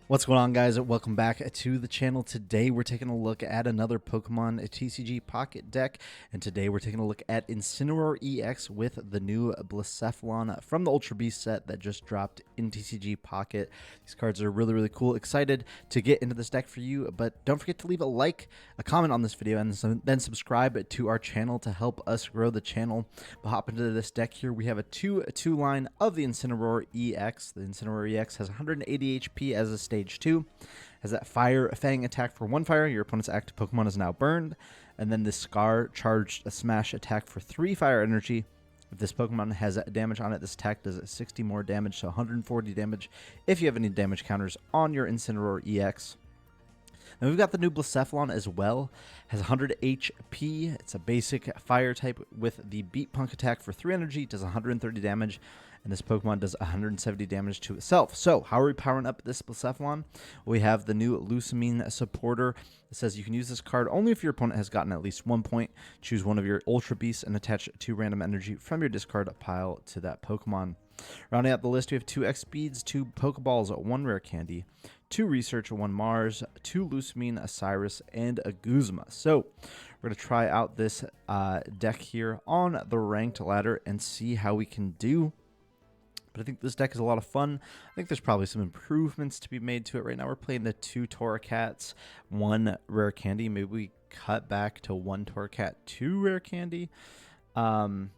What's going on, guys? Welcome back to the channel. Today we're taking a look at another Pokemon TCG Pocket deck, and today we're taking a look at Incineroar EX with the new Blacephalon from the Ultra Beast set that just dropped in TCG Pocket. These cards are really cool. Excited to get into this deck for you, but don't forget to leave a like, a comment on this video, and then subscribe to our channel to help us grow the channel. But hop into this deck here. We have a 2/2 line of the Incineroar EX. The Incineroar EX has 180 HP as a Stage 2, has that Fire Fang attack for 1 fire. Your opponent's active Pokemon is now burned. And then the Scar charged a Smash attack for 3 fire energy. If this Pokemon has damage on it, this attack does 60 more damage, so 140 damage if you have any damage counters on your Incineroar EX. And we've got the new Blacephalon as well. Has 100 HP. It's a basic fire type with the Beat Punk attack for 3 energy. Does 130 damage. And this Pokemon does 170 damage to itself. So, how are we powering up this Blacephalon? We have the new Lucamine supporter. It says you can use this card only if your opponent has gotten at least 1 point. Choose one of your Ultra Beasts and attach 2 random energy from your discard pile to that Pokemon. Rounding out the list, we have 2 X Speeds, 2 Pokeballs, 1 Rare Candy, 2 Research, 1 Mars, 2 Lucamine, a Cyrus, and a Guzma. So, we're going to try out this deck here on the ranked ladder and see how we can do. But I think this deck is a lot of fun. I think there's probably some improvements to be made to it. Right now we're playing the 2 Torracats, 1 Rare Candy. Maybe we cut back to 1 Torracat, 2 Rare Candy. But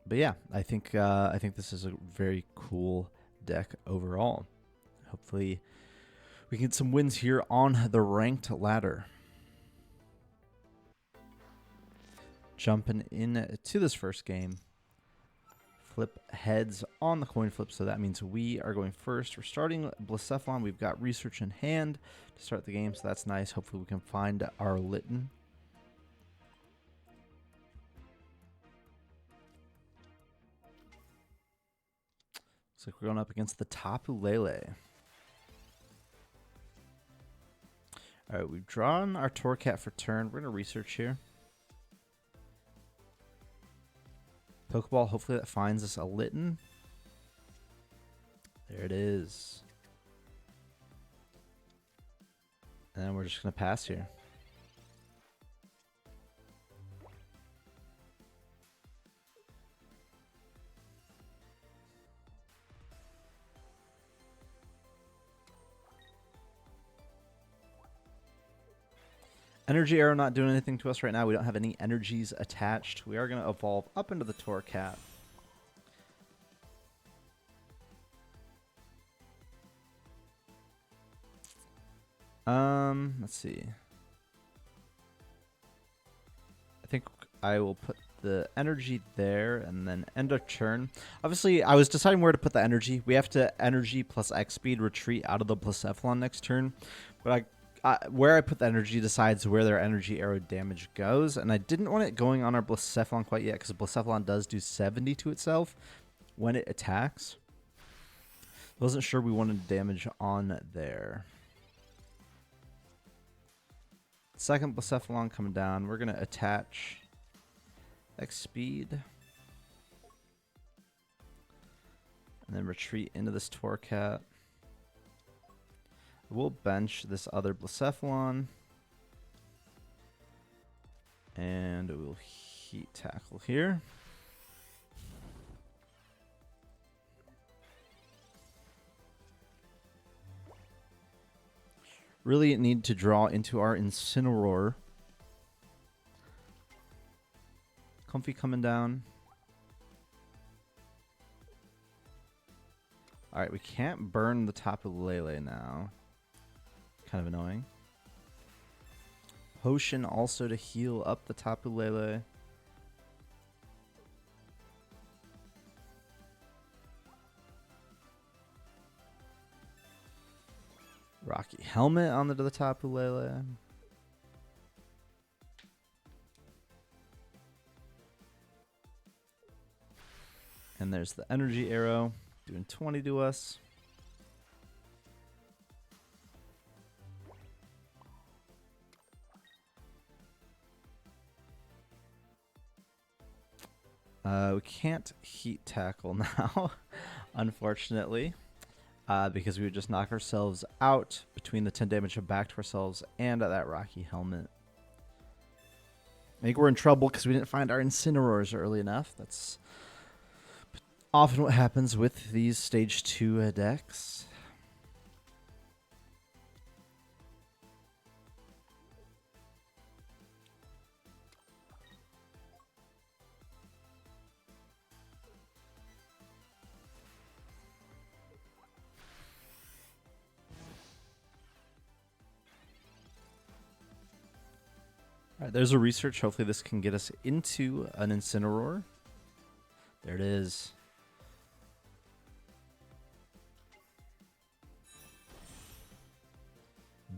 yeah, I think this is a very cool deck overall. Hopefully we can get some wins here on the ranked ladder. Jumping into this first game. Flip heads on the coin flip, so that means we are going first. We're starting Blacephalon. We've got Research in hand to start the game, so that's nice. Hopefully we can find our Litten. Looks like we're going up against the Tapu Lele. Alright, we've drawn our Torracat for turn. We're going to Research here. Pokeball, hopefully that finds us a Litten. There it is. And then we're just going to pass here. Energy Arrow not doing anything to us right now. We don't have any energies attached. We are going to evolve up into the Torracat. Let's see. I think I will put the energy there and then end of turn. Obviously, I was deciding where to put the energy. We have to energy plus X speed retreat out of the Blacephalon next turn. But where I put the energy decides where their energy arrow damage goes, and I didn't want it going on our Blacephalon quite yet because Blacephalon does do 70 to itself when it attacks. I wasn't sure we wanted damage on there. Second Blacephalon coming down. We're going to attach X speed and then retreat into this Torracat. We'll bench this other Blacephalon. And we'll Heat Tackle here. Really need to draw into our Incineroar. Comfy coming down. Alright, we can't burn the Tapu Lele now. Kind of annoying. Potion also to heal up the Tapu Lele. Rocky Helmet on the Tapu Lele. And there's the energy arrow doing 20 to us. We can't Heat Tackle now, unfortunately. because we would just knock ourselves out between the 10 damage back to ourselves and that Rocky Helmet. I think we're in trouble because we didn't find our Incineroars early enough. That's often what happens with these stage 2 decks. All right, there's a research. Hopefully this can get us into an Incineroar. There it is.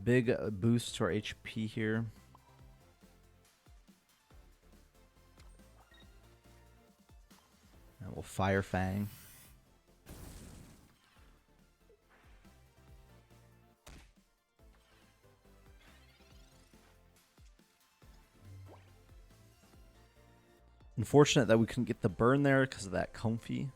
Big boost to our HP here. And we'll Fire Fang. Unfortunate that we couldn't get the burn there because of that Comfy.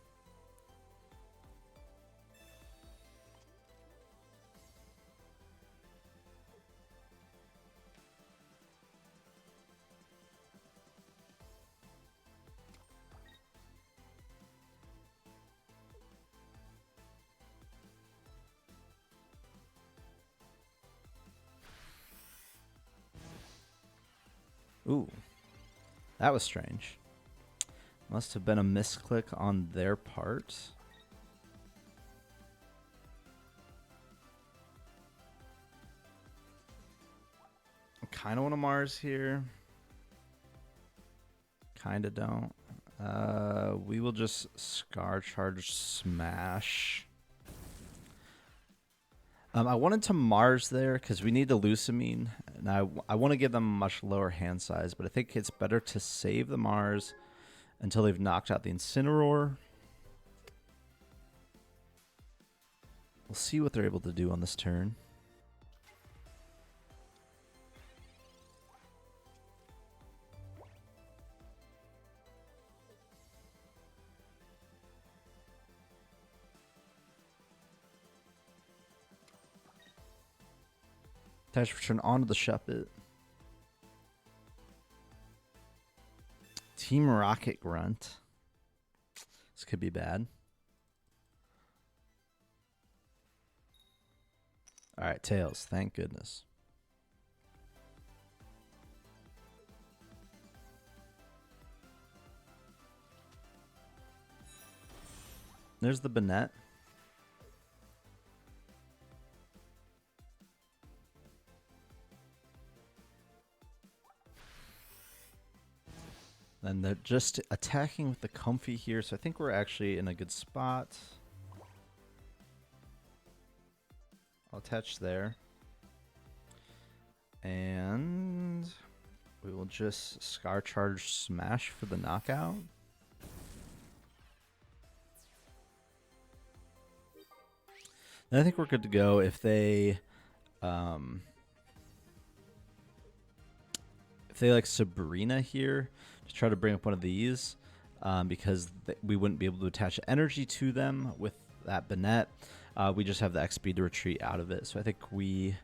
Ooh, that was strange. Must have been a misclick on their part. I kind of want a Mars here. Kind of don't. We will just Scar Charge Smash. I wanted to Mars there because we need to Lucamine. And I want to give them a much lower hand size, but I think it's better to save the Mars until they've knocked out the Incineroar. We'll see what they're able to do on this turn. Attach return onto the Shuppet. Team Rocket Grunt. This could be bad. All right, Tails. Thank goodness. There's the Banette. And they're just attacking with the Comfy here, so I think we're actually in a good spot. I'll attach there. And we will just Scar Charge Smash for the knockout. And I think we're good to go if they like Sabrina here to try to bring up one of these, because we wouldn't be able to attach energy to them with that Banette. We just have the XP to retreat out of it. So I think we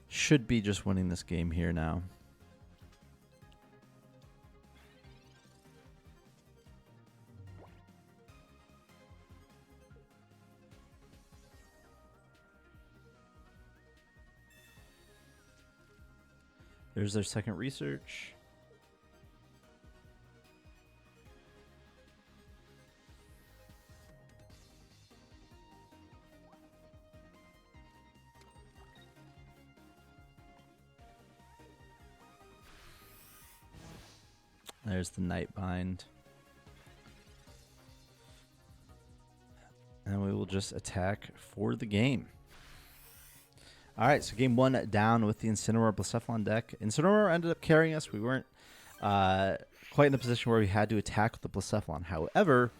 should be just winning this game here now. There's their second research. There's the Nightbind. And we will just attack for the game. All right, so game one down with the Incineroar Blacephalon deck. Incineroar ended up carrying us. We weren't quite in the position where we had to attack with the Blacephalon. However,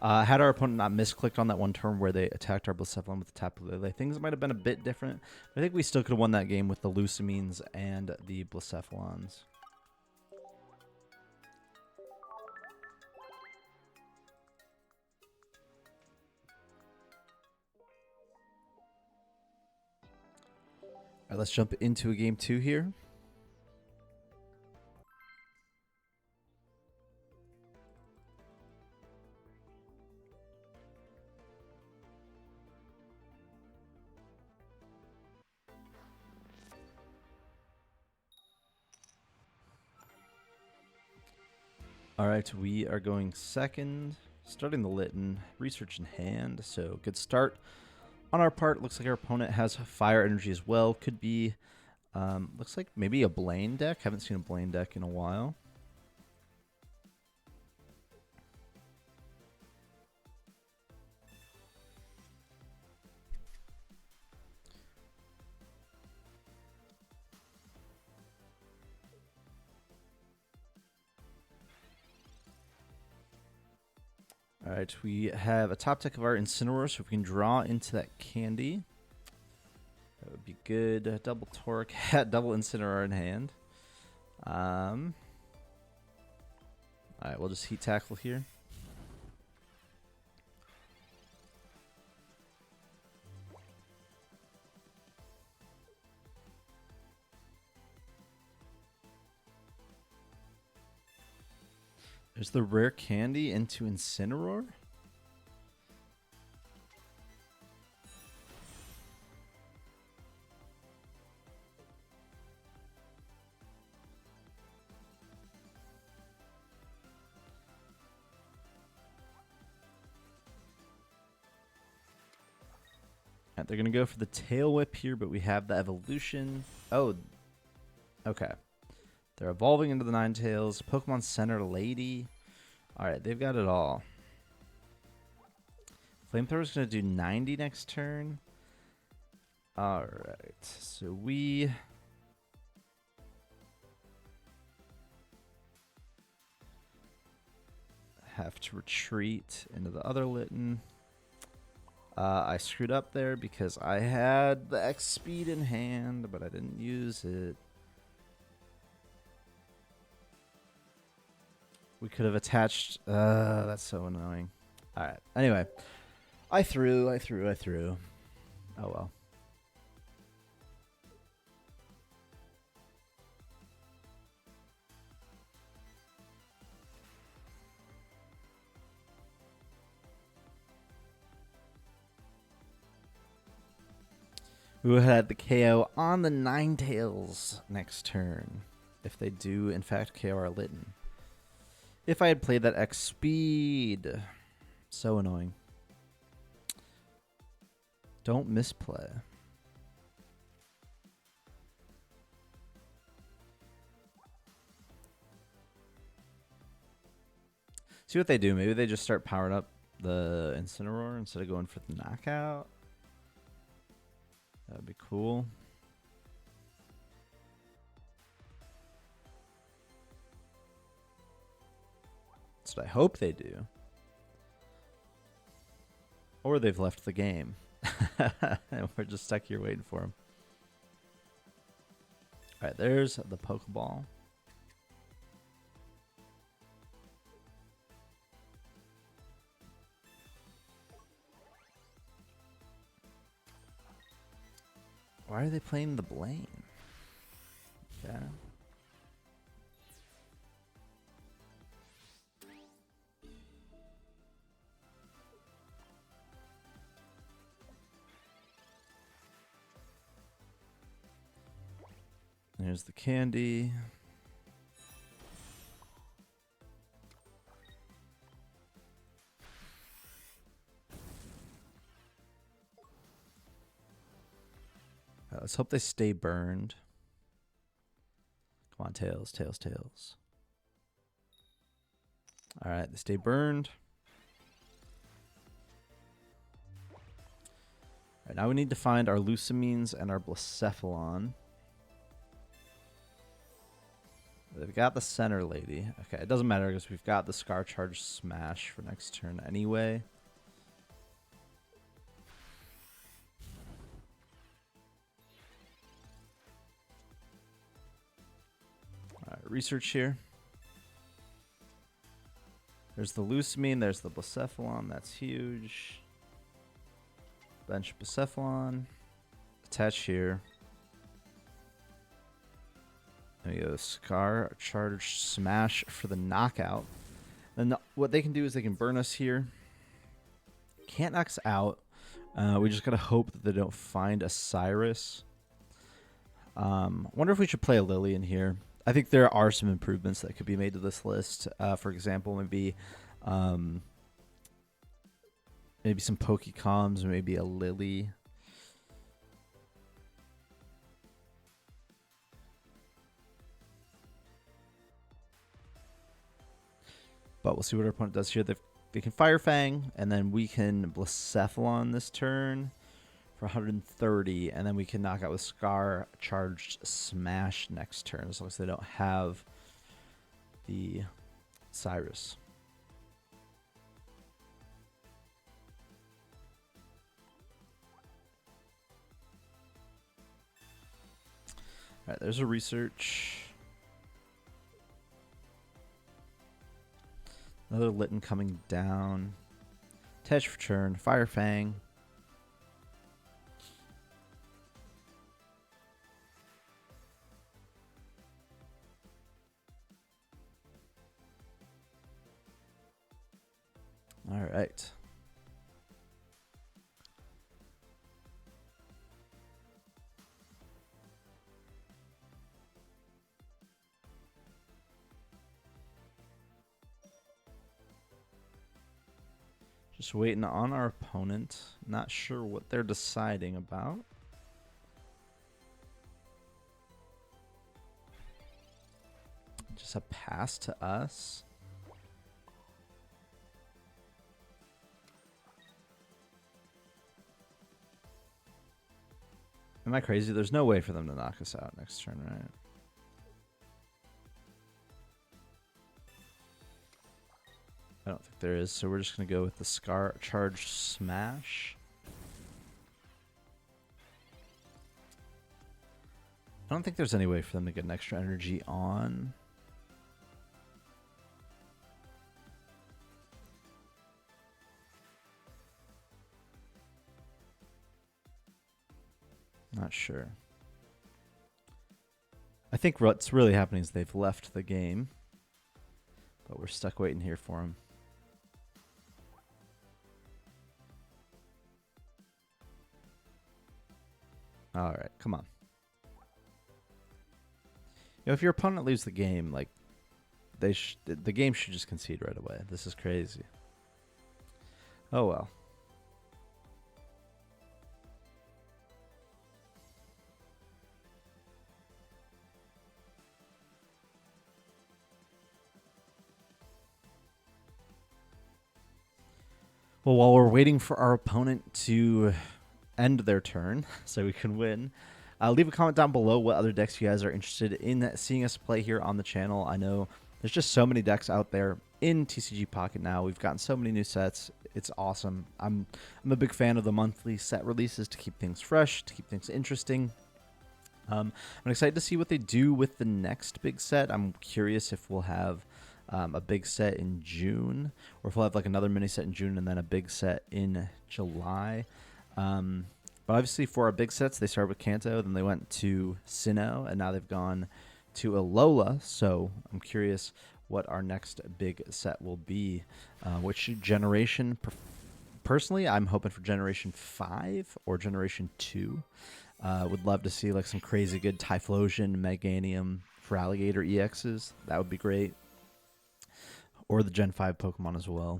had our opponent not misclicked on that one turn where they attacked our Blacephalon with the Tapu Lele, things might have been a bit different. I think we still could have won that game with the Lucamines and the Blacephalons. All right, let's jump into a game 2 here. All right, we are going second, starting the Litten, research in hand, so good start. On our part, looks like our opponent has fire energy as well. Could be, looks like maybe a Blaine deck. Haven't seen a Blaine deck in a while. All right, we have a top deck of our Incineroar, so if we can draw into that candy, that would be good. Double Torque, double Incineroar in hand. All right, we'll just heat tackle here. There's the rare candy into Incineroar. Right, they're going to go for the Tail Whip here, but we have the evolution. Oh, okay. They're evolving into the Ninetales. Pokemon Center Lady. All right, they've got it all. Flamethrower's going to do 90 next turn. All right, so we have to retreat into the other Litten. I screwed up there because I had the X speed in hand, but I didn't use it. We could have attached. That's so annoying. All right. Anyway, I threw. Oh well. We will have the KO on the Ninetales next turn, if they do in fact KO our Litten. If I had played that X speed, so annoying. Don't misplay. See what they do. Maybe they just start powering up the Incineroar instead of going for the knockout. That would be cool. That's what I hope they do. Or they've left the game. And we're just stuck here waiting for them. Alright, there's the Pokeball. Why are they playing the Blaine? Okay. There's the candy. Let's hope they stay burned. Come on, tails, tails, tails. All right, they stay burned. All right, now we need to find our Lucamines and our Blacephalon. They've got the Center Lady. Okay, it doesn't matter because we've got the Scar Charge Smash for next turn anyway. Alright, research here. There's the Lucamine, there's the Blacephalon, that's huge. Bench Blacephalon. Attach here. There you go. Scar, Charge, Smash for the knockout. Then what they can do is they can burn us here. Can't knock us out. We just gotta hope that they don't find a Cyrus. Wonder if we should play a Lily in here. I think there are some improvements that could be made to this list. For example, maybe some Pokecoms, maybe a Lily. But we'll see what our opponent does here. They can Fire Fang, and then we can Blacephalon this turn for 130, and then we can knock out with Scar, Charged, Smash next turn, as long as they don't have the Cyrus. All right, there's a research. Another Litten coming down. Tetch for turn. Fire Fang. All right. Just waiting on our opponent. Not sure what they're deciding about. Just a pass to us. Am I crazy? There's no way for them to knock us out next turn, right? I don't think there is, so we're just going to go with the Scar Charge Smash. I don't think there's any way for them to get an extra energy on. Not sure. I think what's really happening is they've left the game, but we're stuck waiting here for them. All right, come on. You know, if your opponent leaves the game, like the game should just concede right away. This is crazy. Oh well. Well, while we're waiting for our opponent to end their turn so we can win, leave a comment down below what other decks you guys are interested in seeing us play here on the channel. I know there's just so many decks out there in TCG Pocket now. We've gotten so many new sets. It's awesome. I'm a big fan of the monthly set releases to keep things fresh, to keep things interesting. I'm excited to see what they do with the next big set. I'm curious if we'll have a big set in June, or if we'll have like another mini set in June and then a big set in July. But obviously for our big sets, they started with Kanto, then they went to Sinnoh, and now they've gone to Alola. So I'm curious what our next big set will be. Which generation? Personally, I'm hoping for Generation 5 or Generation 2. Would love to see like some crazy good Typhlosion, Meganium for Alligator EXs. That would be great. Or the Gen 5 Pokemon as well.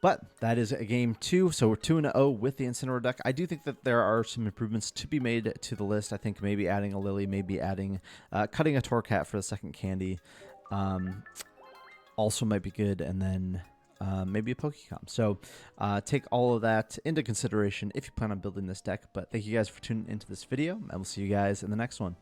But that is a game 2, so we're 2-0 with the Incineroar deck. I do think that there are some improvements to be made to the list. I think maybe adding a Lily, maybe adding, cutting a Torcat for the second candy also might be good, and then maybe a Pokecom. So take all of that into consideration if you plan on building this deck. But thank you guys for tuning into this video, and we'll see you guys in the next one.